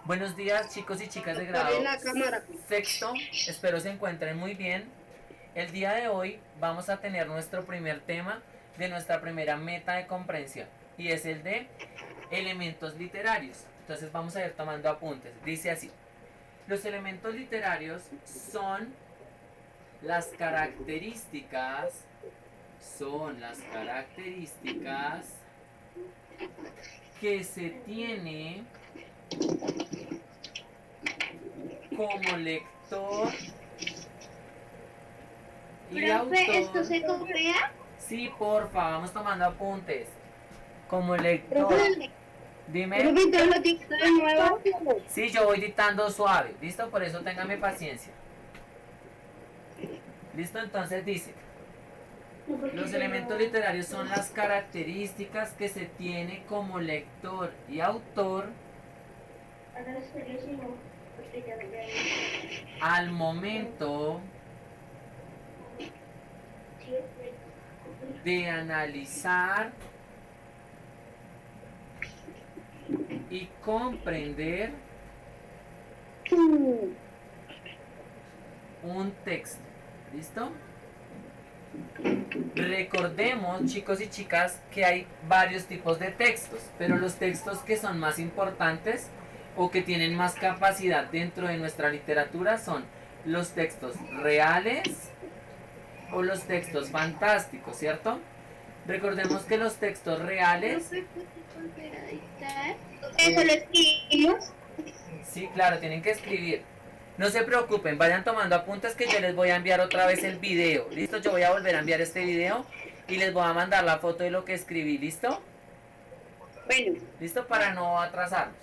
Buenos días, chicos y chicas de Dale grado la cámara. sexto, espero se encuentren muy bien. El día de hoy vamos a tener nuestro primer tema de nuestra primera meta de comprensión y es el de elementos literarios. Entonces vamos a ir tomando apuntes. Dice así: los elementos literarios son las características, que se tiene como lector y Profe, ¿esto autor. se copia? Sí, porfa, vamos tomando apuntes. Como lector. Profe, Dime. profe, ¿te lo dicto de nuevo? Sí, yo voy dictando suave. ¿Listo? Por eso téngame paciencia. ¿Listo? Entonces dice: los elementos literarios son las características que se tiene como lector y autor al momento de analizar y comprender un texto. ¿Listo? Recordemos, chicos y chicas, que hay varios tipos de textos, pero los textos que son más importantes o que tienen más capacidad dentro de nuestra literatura son los textos reales o los textos fantásticos, ¿cierto? Recordemos que los textos reales... Profe, ¿puedes volver a dictar? ¿Eso lo escribimos? Sí, claro, tienen que escribir. No se preocupen, vayan tomando apuntes que yo les voy a enviar otra vez el video. ¿Listo? Yo voy a volver a enviar este video y les voy a mandar la foto de lo que escribí. ¿Listo? Bueno, ¿Listo? Para no atrasarnos.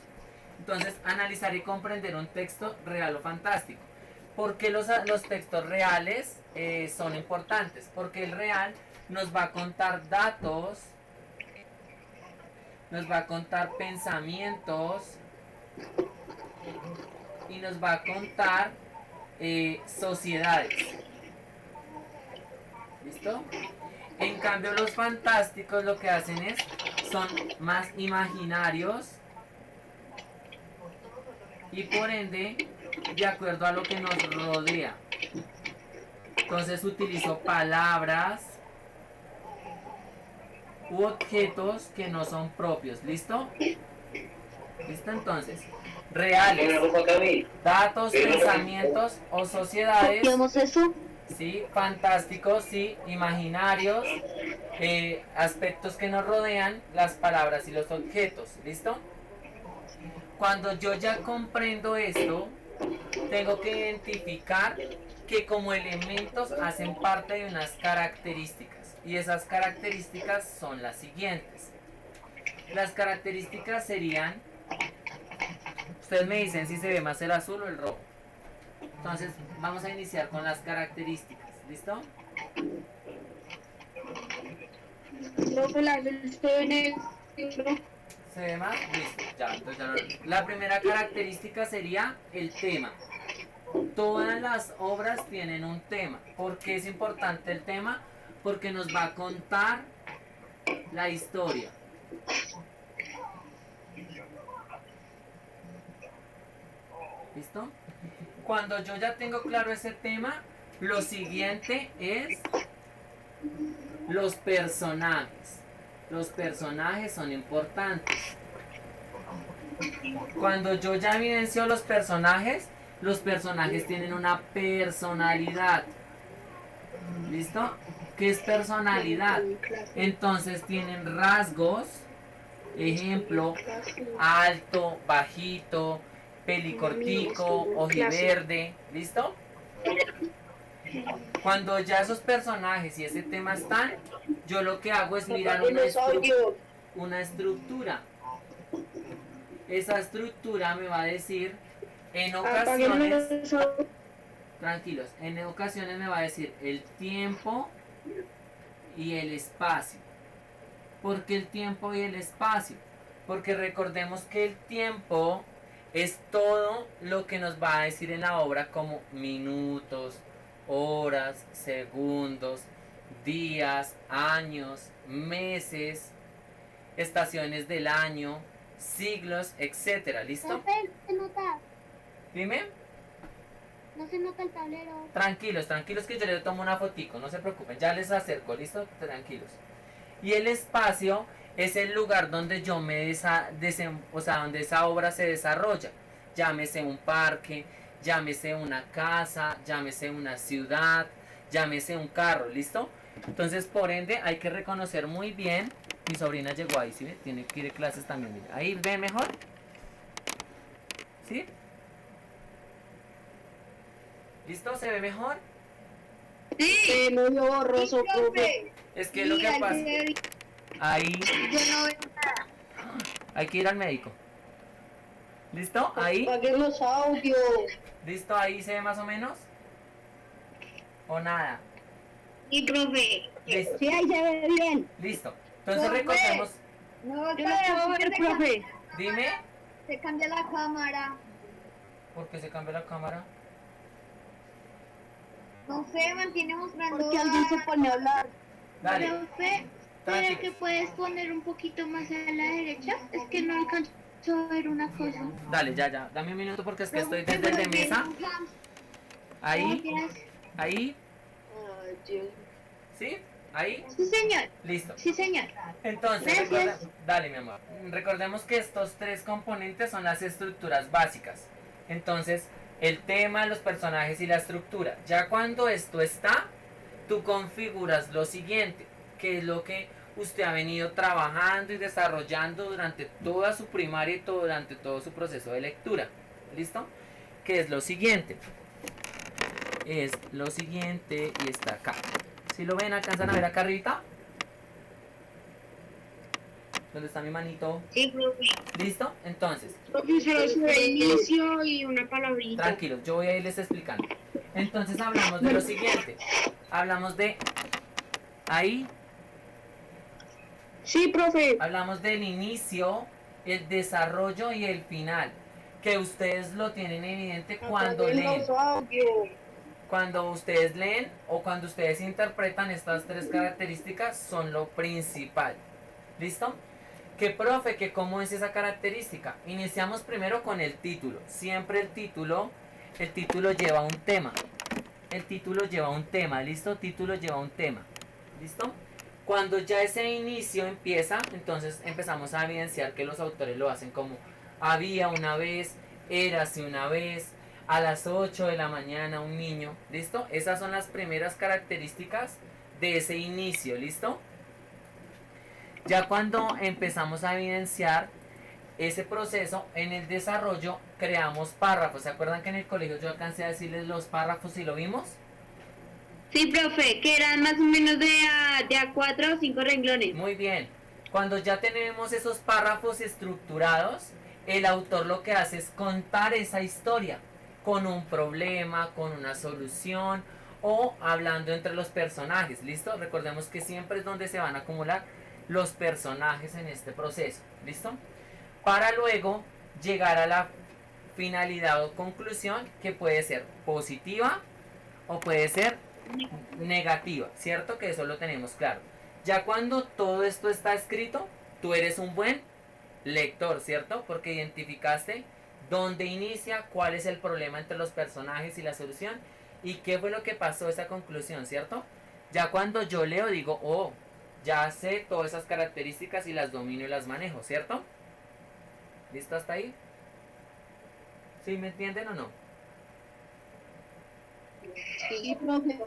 Entonces, analizar y comprender un texto real o fantástico. ¿Por qué los textos reales son importantes? Porque el real nos va a contar datos, nos va a contar pensamientos y nos va a contar sociedades. ¿Listo? En cambio, los fantásticos lo que hacen es, son más imaginarios y por ende, de acuerdo a lo que nos rodea. Entonces utilizo palabras u objetos que no son propios. ¿Listo? ¿Listo? Entonces, reales, datos, pensamientos o sociedades. ¿copiamos eso? Sí, fantásticos, sí, imaginarios, aspectos que nos rodean, las palabras y los objetos. ¿Listo? Cuando yo ya comprendo esto, tengo que identificar que como elementos hacen parte de unas características. Y esas características son las siguientes. Las características serían... Ustedes me dicen si se ve más el azul o el rojo. Entonces, vamos a iniciar con las características. ¿Listo? Profe, las estoy en el libro. ¿Se ve más? Listo. Ya, entonces ya la primera característica sería el tema. Todas las obras tienen un tema. ¿Por qué es importante el tema? Porque nos va a contar la historia. ¿Listo? Cuando yo ya tengo claro ese tema, lo siguiente es los personajes. Los personajes son importantes. Cuando yo ya evidencio los personajes tienen una personalidad. ¿Listo? ¿Qué es personalidad? Entonces tienen rasgos, ejemplo, alto, bajito, pelicortico, ojiverde. ¿Listo? Cuando ya esos personajes y ese tema están, yo lo que hago es mirar una estructura. Esa estructura me va a decir, en ocasiones, tranquilos, en ocasiones me va a decir el tiempo y el espacio. ¿Por qué el tiempo y el espacio? Porque recordemos que el tiempo es todo lo que nos va a decir en la obra como minutos, horas, segundos, días, años, meses, estaciones del año. siglos, etcétera, ¿listo? Profe, ¿se nota? Dime. No se nota el tablero. Tranquilos, tranquilos que yo les tomo una fotico, no se preocupen, ya les acerco, ¿listo? Tranquilos. Y el espacio es el lugar donde yo o sea, donde esa obra se desarrolla. Llámese un parque, llámese una casa, llámese una ciudad, llámese un carro, ¿listo? Entonces, por ende, hay que reconocer muy bien. Mi sobrina llegó ahí, ¿sí? Tiene que ir a clases también, mire. Ahí ve mejor. ¿Sí? ¿Listo? ¿Se ve mejor? Sí. Medio borroso, profe. Es que lo que pasa, ahí Yo no veo nada. hay que ir al médico. ¿Listo? Ahí. Apaguen los audios. ¿Listo? Ahí se ve más o menos. ¿O nada? Sí, profe. Listo. Sí, ahí se ve bien. Listo. Entonces Profe. recordemos. No, Yo no puedo ver, profe. Dime. Se cambia la cámara. ¿Por qué se cambió la cámara? No sé, mantiene mostrando. Porque alguien se pone a hablar. Dale. Profe, Tranquilo. ¿será que puedes poner un poquito más a la derecha? Es que no alcanzo a ver una cosa. Dale, ya. Dame un minuto porque es que estoy desde el de mesa. Ahí. Gracias. Ahí. Ay, Dios. ¿Sí? Ahí. Sí, señor. Listo. Sí, señor. Entonces, Gracias. dale, mi amor. Recordemos que estos tres componentes son las estructuras básicas. Entonces, el tema, los personajes y la estructura. Ya cuando esto está, tú configuras lo siguiente, que es lo que usted ha venido trabajando y desarrollando durante toda su primaria y durante todo su proceso de lectura. ¿Listo? Que es lo siguiente. Es lo siguiente y está acá. Si lo ven, alcanzan a ver acá arriba. ¿Dónde está mi manito? Sí, profe. ¿Listo? Entonces, Profesor, su inicio y una palabrita. tranquilos, yo voy a irles explicando. Entonces hablamos de lo siguiente. Hablamos de ahí, Sí, profe. hablamos del inicio, el desarrollo y el final. Que ustedes lo tienen evidente cuando Apaguen leen. los audios. Cuando ustedes leen o cuando ustedes interpretan estas tres características son lo principal. ¿Listo? ¿Qué profe? ¿Que cómo es esa característica? Iniciamos primero con el título. Siempre el título lleva un tema. El título lleva un tema, ¿listo? Título lleva un tema. ¿Listo? Cuando ya ese inicio empieza, entonces empezamos a evidenciar que los autores lo hacen como había una vez, érase una vez, a las 8 de la mañana un niño, ¿listo? Esas son las primeras características de ese inicio, ¿listo? Ya cuando empezamos a evidenciar ese proceso, en el desarrollo creamos párrafos. ¿Se acuerdan que en el colegio yo alcancé a decirles los párrafos y lo vimos? Sí, profe, que eran más o menos de a 4 o 5 renglones. Muy bien. Cuando ya tenemos esos párrafos estructurados, el autor lo que hace es contar esa historia con un problema, con una solución o hablando entre los personajes. ¿Listo? Recordemos que siempre es donde se van a acumular los personajes en este proceso. ¿Listo? Para luego llegar a la finalidad o conclusión que puede ser positiva o puede ser negativa, ¿cierto? Que eso lo tenemos claro. Ya cuando todo esto está escrito, tú eres un buen lector, ¿cierto? Porque identificaste dónde inicia, cuál es el problema entre los personajes y la solución y qué fue lo que pasó a esa conclusión, ¿cierto? Ya cuando yo leo digo, oh, ya sé todas esas características y las domino y las manejo, ¿cierto? ¿Listo hasta ahí? ¿Sí me entienden o no? Sí, profe.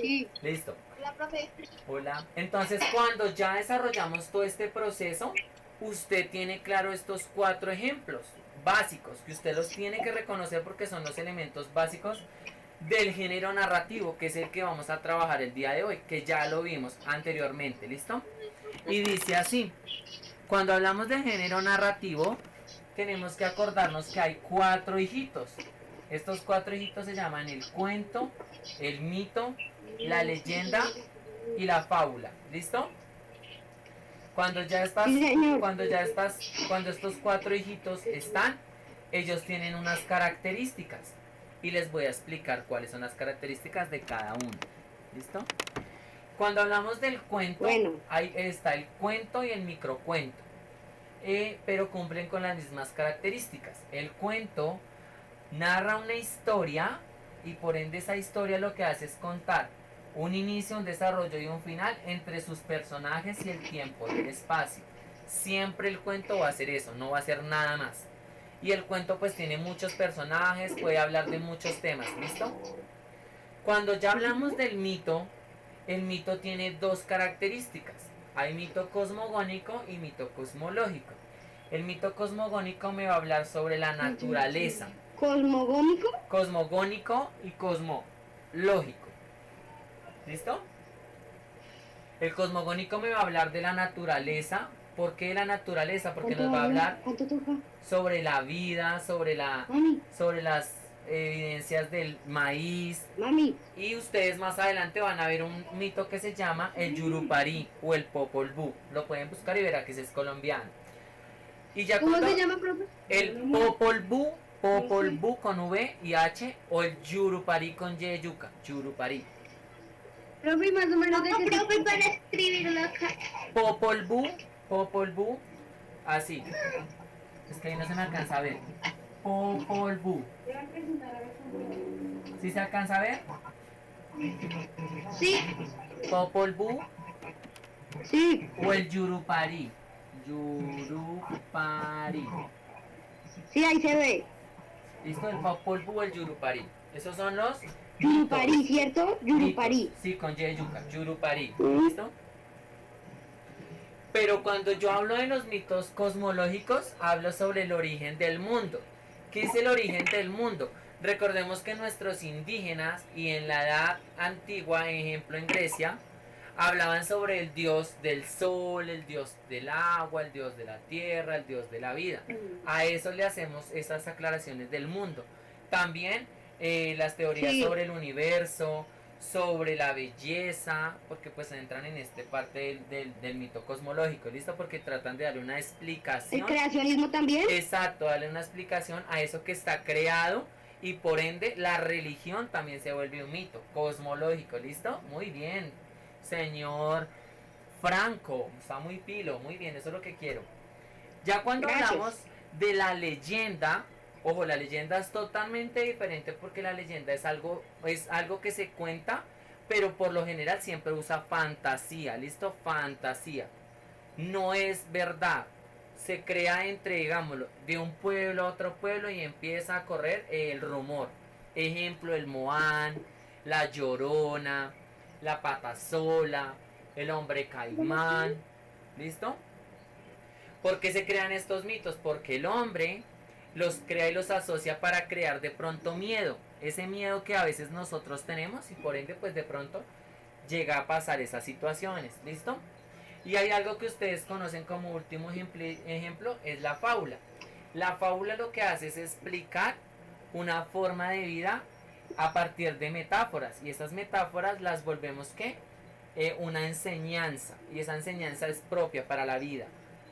Sí. Listo. Hola, profe. Hola. Entonces, cuando ya desarrollamos todo este proceso, usted tiene claro estos 4 ejemplos básicos que usted los tiene que reconocer porque son los elementos básicos del género narrativo, que es el que vamos a trabajar el día de hoy, que ya lo vimos anteriormente, ¿listo? Y dice así: cuando hablamos de género narrativo, tenemos que acordarnos que hay 4 hijitos. Estos 4 hijitos se llaman el cuento, el mito, la leyenda y la fábula. ¿Listo? Cuando estos 4 hijitos están, ellos tienen unas características. Y les voy a explicar cuáles son las características de cada uno. ¿Listo? Cuando hablamos del cuento, Bueno. ahí está el cuento y el microcuento. pero cumplen con las mismas características. El cuento narra una historia y por ende esa historia lo que hace es contar un inicio, un desarrollo y un final entre sus personajes y el tiempo y el espacio. Siempre el cuento va a ser eso, no va a ser nada más. Y el cuento pues tiene muchos personajes, puede hablar de muchos temas, ¿listo? Cuando ya hablamos del mito, el mito tiene dos características. Hay mito cosmogónico y mito cosmológico. El mito cosmogónico me va a hablar sobre la naturaleza. ¿Cosmogónico? Cosmogónico y cosmológico. ¿Listo? El cosmogónico me va a hablar de la naturaleza. ¿Por qué la naturaleza? Porque nos va a hablar sobre la vida, sobre las evidencias del maíz. Mami. Y ustedes más adelante van a ver un mito que se llama el Yurupari o el Popol Vuh. Lo pueden buscar y verá que es colombiano. Y ya ¿Cómo se llama, profe? El Popol Vuh con V y H, o el Yurupari con Y de yuca, Yurupari. Profe, más o menos de qué se Profe, para escribirlo acá. Popol Vuh, así. Es que ahí no se me alcanza a ver. Popol Vuh. ¿Sí se alcanza a ver? Sí, Popol Vuh sí, o el Yurupari. Yurupari. sí, ahí se ve. ¿Listo? El Popol Vuh o el Yurupari. Esos son los Yurupari, mitos. ¿cierto? Yurupari. Mitos. Sí, con Y de yuca. Yurupari. ¿Listo? Pero cuando yo hablo de los mitos cosmológicos, hablo sobre el origen del mundo. ¿Qué es el origen del mundo? Recordemos que nuestros indígenas y en la edad antigua, ejemplo en Grecia, hablaban sobre el dios del sol, el dios del agua, el dios de la tierra, el dios de la vida. A eso le hacemos esas aclaraciones del mundo. También las teorías sobre el universo, sobre la belleza, porque pues entran en esta parte del mito cosmológico, ¿listo? Porque tratan de darle una explicación. ¿El creacionismo también? Exacto, darle una explicación a eso que está creado y por ende la religión también se vuelve un mito cosmológico, ¿listo? Muy bien, señor Franco, está muy pilo, muy bien, eso es lo que quiero. Ya cuando hablamos de la leyenda, ojo, la leyenda es totalmente diferente porque la leyenda es algo que se cuenta, pero por lo general siempre usa fantasía, ¿listo? Fantasía. No es verdad. Se crea entre, digámoslo, de un pueblo a otro pueblo y empieza a correr el rumor. Ejemplo, el Moán, la Llorona, la Patasola, el hombre caimán. ¿Listo? ¿Por qué se crean estos mitos? Porque el hombre los crea y los asocia para crear de pronto miedo. Ese miedo que a veces nosotros tenemos y por ende pues de pronto llega a pasar esas situaciones. ¿Listo? Y hay algo que ustedes conocen como último ejemplo, es la fábula. La fábula lo que hace es explicar una forma de vida a partir de metáforas. Y esas metáforas las volvemos ¿qué? Una enseñanza. Y esa enseñanza es propia para la vida.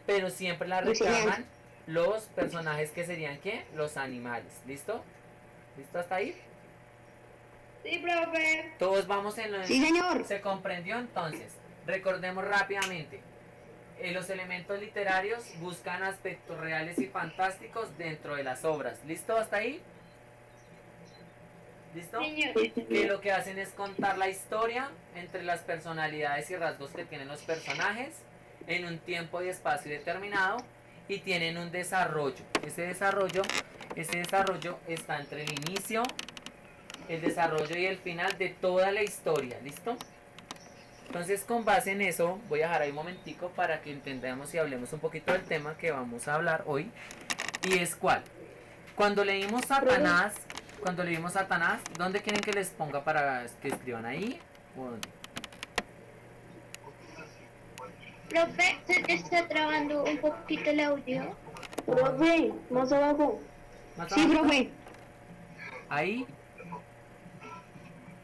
Pero siempre la reclaman los personajes que serían ¿qué? Los animales. ¿Listo? ¿Listo hasta ahí? Sí, profe. Todos vamos en lo... Sí, señor. ¿Se comprendió entonces? Recordemos rápidamente. Los elementos literarios buscan aspectos reales y fantásticos dentro de las obras. ¿Listo hasta ahí? ¿Listo? Señor. Que lo que hacen es contar la historia entre las personalidades y rasgos que tienen los personajes en un tiempo y espacio determinado y tienen un desarrollo. Ese desarrollo está entre el inicio, el desarrollo y el final de toda la historia. ¿Listo? Entonces con base en eso voy a dejar ahí un momentico para que entendamos y hablemos un poquito del tema que vamos a hablar hoy. Y es cuál. Cuando leímos Satanás, ¿dónde quieren que les ponga para que escriban ahí? ¿O dónde? Profe, se te está trabando un poquito el audio. Profe, más abajo. ¿Más Sí, abajo? profe. Ahí,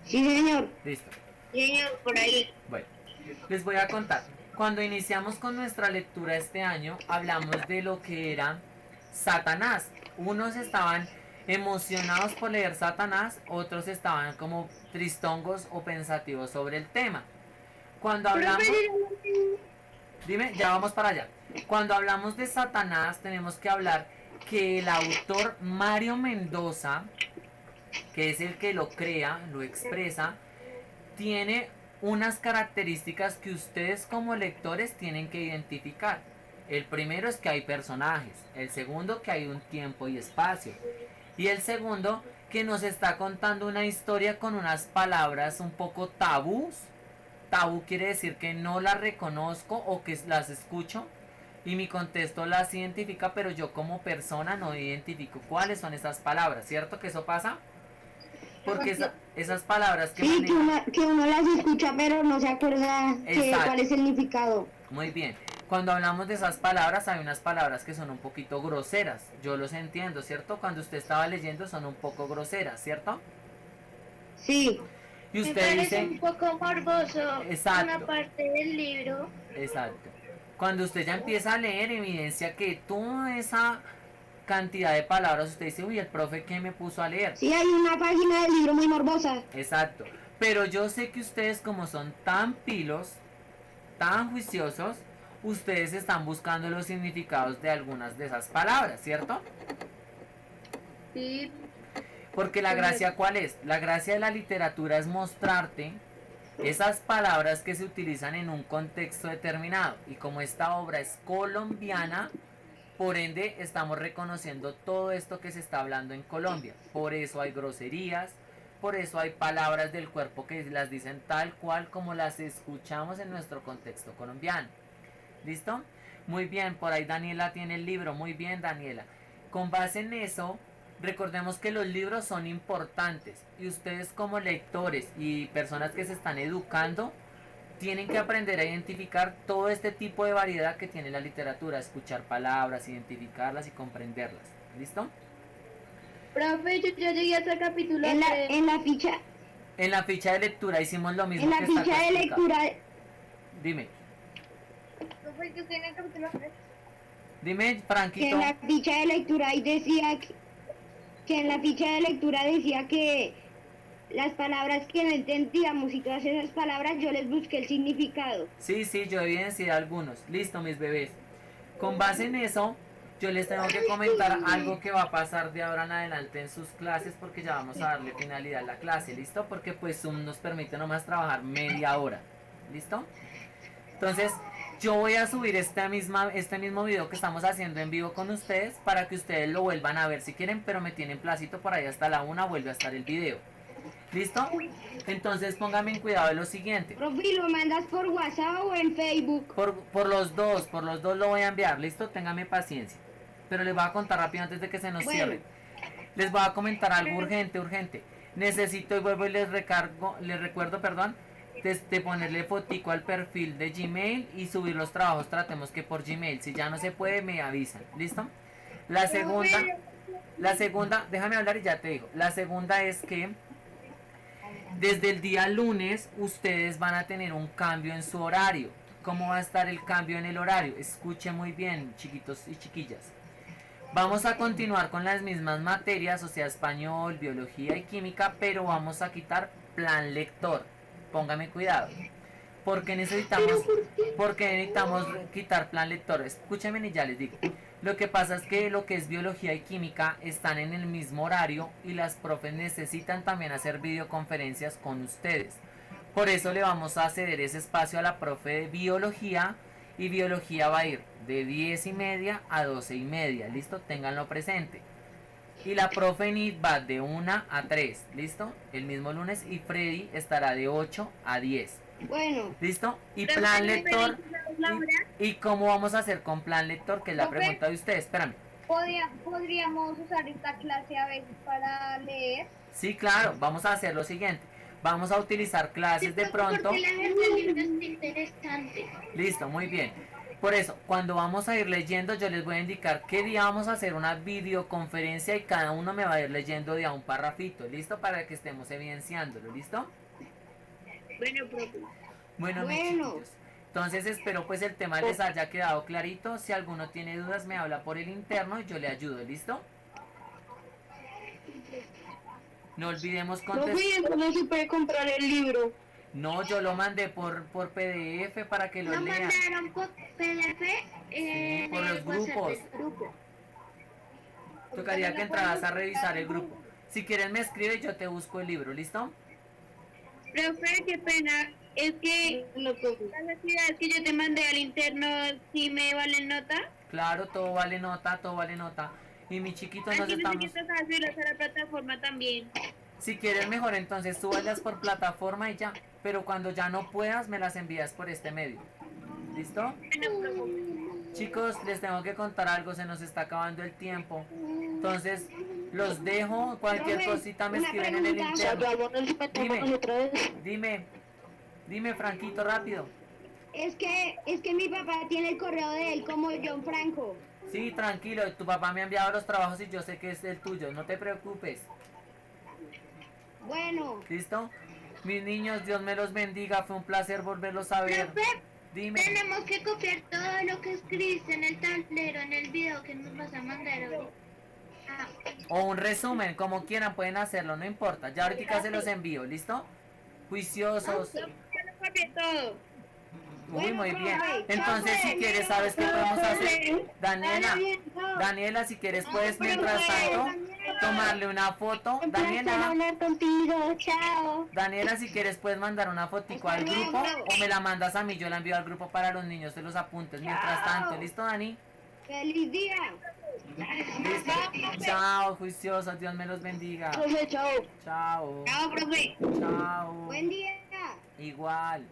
Sí, señor. listo. Señor, por ahí. Bueno, les voy a contar. Cuando iniciamos con nuestra lectura este año, hablamos de lo que era Satanás. Unos estaban emocionados por leer Satanás, otros estaban como tristongos o pensativos sobre el tema. Cuando hablamos... Dime, ya vamos para allá. Cuando hablamos de Satanás, tenemos que hablar que el autor Mario Mendoza, que es el que lo crea, lo expresa, tiene unas características que ustedes como lectores tienen que identificar. El primero es que hay personajes, el segundo que hay un tiempo y espacio, y el segundo que nos está contando una historia con unas palabras un poco tabús. Tabú quiere decir que no las reconozco o que las escucho y mi contexto las identifica, pero yo como persona no identifico cuáles son esas palabras, ¿cierto que eso pasa? Porque esas palabras que Sí, manejan... que uno las escucha pero no se acuerda cuál es el significado. Muy bien. Cuando hablamos de esas palabras, hay unas palabras que son un poquito groseras. Yo los entiendo, ¿cierto? Cuando usted estaba leyendo son un poco groseras, ¿cierto? Sí. Y usted Me parece dice... un poco morboso Exacto. una parte del libro. Exacto. Cuando usted ya empieza a leer, evidencia que toda esa cantidad de palabras, usted dice, uy, el profe que me puso a leer. Sí, hay una página del libro muy morbosa. Exacto. Pero yo sé que ustedes, como son tan pilos, tan juiciosos, ustedes están buscando los significados de algunas de esas palabras, ¿cierto? Sí. Porque la gracia, ¿cuál es? La gracia de la literatura es mostrarte esas palabras que se utilizan en un contexto determinado. Y como esta obra es colombiana, por ende estamos reconociendo todo esto que se está hablando en Colombia. Por eso hay groserías, por eso hay palabras del cuerpo que las dicen tal cual como las escuchamos en nuestro contexto colombiano. ¿Listo? Muy bien, por ahí Daniela tiene el libro. Muy bien, Daniela. Con base en eso, recordemos que los libros son importantes y ustedes como lectores y personas que se están educando tienen que aprender a identificar todo este tipo de variedad que tiene la literatura, escuchar palabras, identificarlas y comprenderlas. ¿Listo? Profe, yo ya llegué hasta el capítulo En 3. la ficha de lectura hicimos lo mismo. En la que está ficha de acá explicado. lectura, Dime. Profe, yo estoy en el capítulo 3. Dime, Franquito. en la ficha de lectura ahí decía que en la ficha de lectura decía que las palabras que no entendíamos y todas esas palabras yo les busqué el significado. Sí, yo evidencié algunos. Listo, mis bebés. Con base en eso, yo les tengo que comentar algo que va a pasar de ahora en adelante en sus clases porque ya vamos a darle finalidad a la clase, ¿listo? Porque pues Zoom nos permite nomás trabajar media hora, ¿listo? Entonces, yo voy a subir este mismo video que estamos haciendo en vivo con ustedes para que ustedes lo vuelvan a ver si quieren, pero me tienen placito por ahí hasta la 1, vuelve a estar el video. ¿Listo? Entonces póngame en cuidado de lo siguiente. Profe, ¿lo mandas por WhatsApp o en Facebook? Por los dos lo voy a enviar, ¿listo? Téngame paciencia. Pero les voy a contar rápido antes de que se nos cierre. Les voy a comentar algo urgente. Necesito, y vuelvo y les recuerdo, de ponerle fotico al perfil de Gmail y subir los trabajos, tratemos que por Gmail. Si ya no se puede, me avisan, ¿listo? La segunda, déjame hablar y ya te digo. La segunda es que desde el día lunes ustedes van a tener un cambio en su horario. ¿Cómo va a estar el cambio en el horario? Escuchen muy bien, chiquitos y chiquillas. Vamos a continuar con las mismas materias, o sea, español, biología y química, pero vamos a quitar plan lector. Póngame cuidado. Porque necesitamos quitar plan lector. Escúchenme y ya les digo. Lo que pasa es que lo que es biología y química están en el mismo horario y las profes necesitan también hacer videoconferencias con ustedes. Por eso le vamos a ceder ese espacio a la profe de biología y biología va a ir de 10:30 a 12:30. ¿Listo? Ténganlo presente. Y la profe NIT va de 1 a 3. ¿Listo? El mismo lunes y Freddy estará de 8 a 10. Bueno. ¿Listo? Y plan lector. ¿Y cómo vamos a hacer con plan lector? Que es la pregunta de ustedes. Espérame. ¿Podríamos usar esta clase a veces para leer? Sí, claro. Vamos a hacer lo siguiente. Vamos a utilizar clases de pronto. Porque el libro es interesante. Listo, muy bien. Por eso, cuando vamos a ir leyendo, yo les voy a indicar qué día vamos a hacer una videoconferencia y cada uno me va a ir leyendo de a un parrafito. ¿Listo? Para que estemos evidenciándolo. ¿Listo? Bueno, profe. Bueno, mis chiquillos. Entonces espero pues el tema les haya quedado clarito. Si alguno tiene dudas me habla por el interno y yo le ayudo. ¿Listo? No olvidemos contestar. Profe, ¿dónde se puede comprar el libro? No, yo lo mandé por PDF para que lo Lo lean. mandaron por PDF Sí, por los el WhatsApp grupos. del grupo. Tocaría que entraras a revisar el grupo. Si quieres me escribes, yo te busco el libro, ¿listo? Profe, qué pena. Es que las actividades que yo te mandé al interno, ¿sí me valen nota? Claro, todo vale nota, todo vale nota. Y mi chiquito, nos Aquí estamos... necesito subirlas a la plataforma también. Si quieres mejor, entonces súbelas por plataforma y ya. Pero cuando ya no puedas, me las envías por este medio. ¿Listo? Bueno, profe. Chicos, les tengo que contar algo, se nos está acabando el tiempo. Entonces, los dejo. Cualquier Profe, cosita me una escriben en el pregunta. interno. Dime, Franquito, rápido. Es que mi papá tiene el correo de él como John Franco. Sí, tranquilo, tu papá me ha enviado los trabajos y yo sé que es el tuyo, no te preocupes. Bueno, ¿Listo? Mis niños, Dios me los bendiga, fue un placer volverlos a ver. Profe, Dime. tenemos que copiar todo lo que escribiste en el tablero, en el video que nos vas a mandar ahorita. Ah, O un resumen, como quieran pueden hacerlo, no importa. Ya ahorita se los envío, ¿listo? Juiciosos. Ya lo copié todo. Uy, muy bien. profe, Entonces, si quieres, ¿sabes qué podemos hacer? Daniela, si quieres, puedes mientras tanto tomarle una foto. hablar contigo, chao. Daniela, si quieres, puedes mandar una fotico al grupo o me la mandas a mí. Yo la envío al grupo para los niños, te los apuntes. Mientras tanto, ¿listo, Dani? Feliz día. Listo. Chao, juiciosos, Dios me los bendiga. Profe, chao. Chao. Chao, profe. Chao. Buen día. Igual.